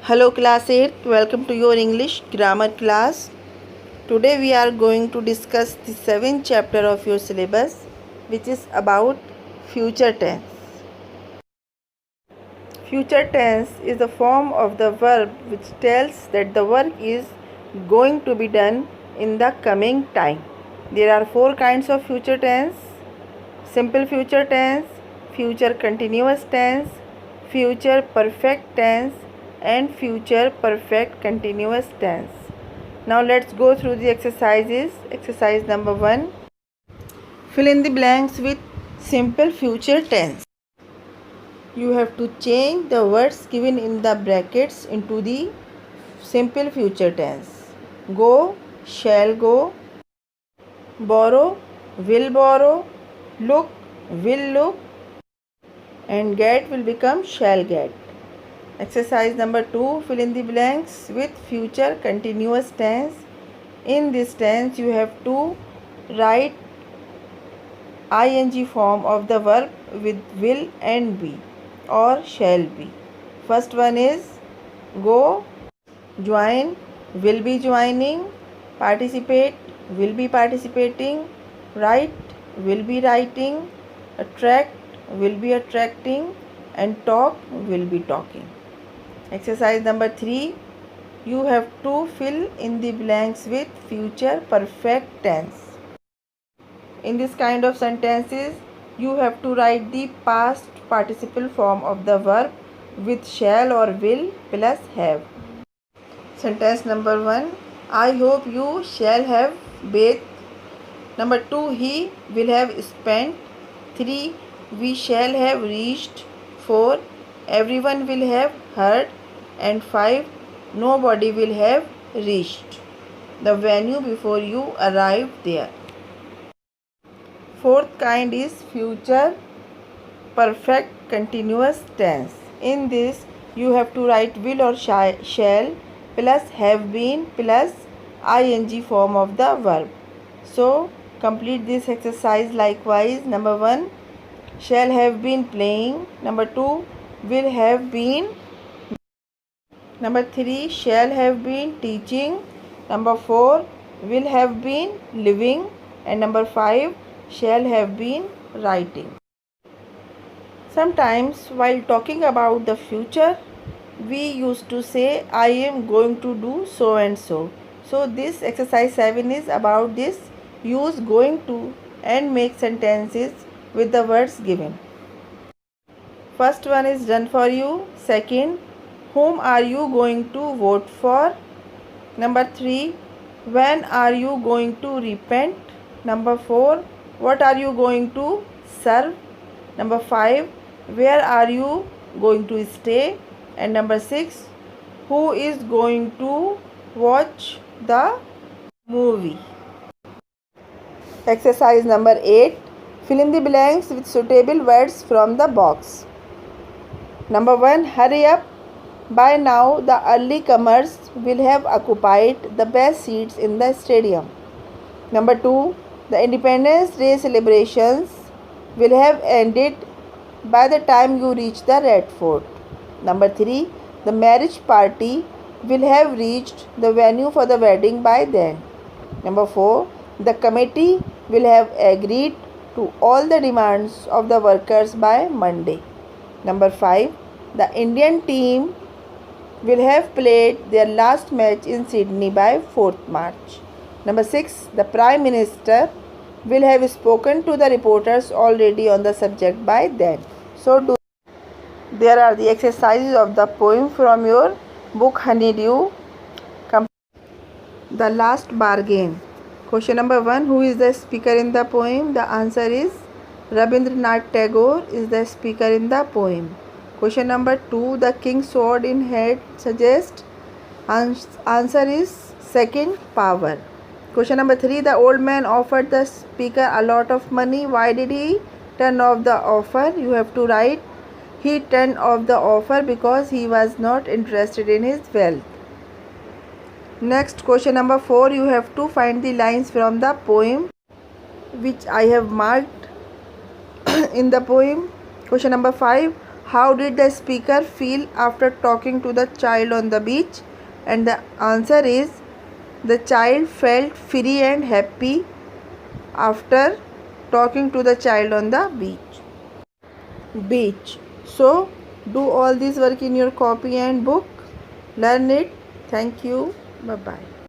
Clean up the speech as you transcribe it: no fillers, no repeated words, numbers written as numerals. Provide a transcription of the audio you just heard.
Hello class 8, welcome to your English grammar class. Today we are going to discuss the 7th chapter of your syllabus, which is about future tense. Future tense is the form of the verb which tells that the work is going to be done in the coming time. There are 4 kinds of future tense: simple future tense, future continuous tense, future perfect tense, and future perfect continuous tense. Now let's go through the exercises. Exercise number 1. Fill in the blanks with simple future tense. You have to change the words given in the brackets into the simple future tense. Go, shall go. Borrow, will borrow. Look, will look. And get will become shall get. Exercise number 2. Fill in the blanks with future continuous tense. In this tense, you have to write ing form of the verb with will and be or shall be. First one is go, join, will be joining, participate, will be participating, write, will be writing, attract, will be attracting, and talk, will be talking. Exercise number 3. You have to fill in the blanks with future perfect tense. In this kind of sentences, you have to write the past participle form of the verb with shall or will plus have. Sentence number 1. I hope you shall have bathed. Number 2. He will have spent. 3. We shall have reached. 4. Everyone will have heard. And 5. Nobody will have reached the venue before you arrived there. Fourth kind is future perfect continuous tense. In this, you have to write will or shall plus have been plus ing form of the verb. So, complete this exercise likewise. Number 1, shall have been playing. Number 2, will have been. Number 3, shall have been teaching. Number 4, will have been living. And number 5, shall have been writing. Sometimes while talking about the future, we used to say I am going to do so and so. So this exercise 7 is about this. Use going to and make sentences with the words given. First one is done for you. Second, whom are you going to vote for? Number 3, when are you going to repent? Number 4, what are you going to serve? Number 5, where are you going to stay? And number 6, who is going to watch the movie? Exercise number 8. Fill in the blanks with suitable words from the box. Number 1, hurry up. By now, the early comers will have occupied the best seats in the stadium. Number 2, the Independence Day celebrations will have ended by the time you reach the Red Fort. Number 3, the marriage party will have reached the venue for the wedding by then. Number 4, the committee will have agreed to all the demands of the workers by Monday. Number 5, the Indian team will have played their last match in Sydney by 4th March. Number 6, the Prime Minister will have spoken to the reporters already on the subject by then. So there are the exercises of the poem from your book Honeydew. The Last Bargain. Question number 1, who is the speaker in the poem? The answer is Rabindranath Tagore is the speaker in the poem. Question number 2, the king's sword in hand suggests. Answer is second, power. Question number 3, the old man offered the speaker a lot of money. Why did he turn off the offer? You have to write, he turned off the offer because he was not interested in his wealth. Next, question number 4, you have to find the lines from the poem which I have marked in the poem. Question number 5, How did the speaker feel after talking to the child on the beach? And the answer is, the child felt free and happy after talking to the child on the beach. So do all this work in your copy and book. Learn it. Thank you. Bye bye.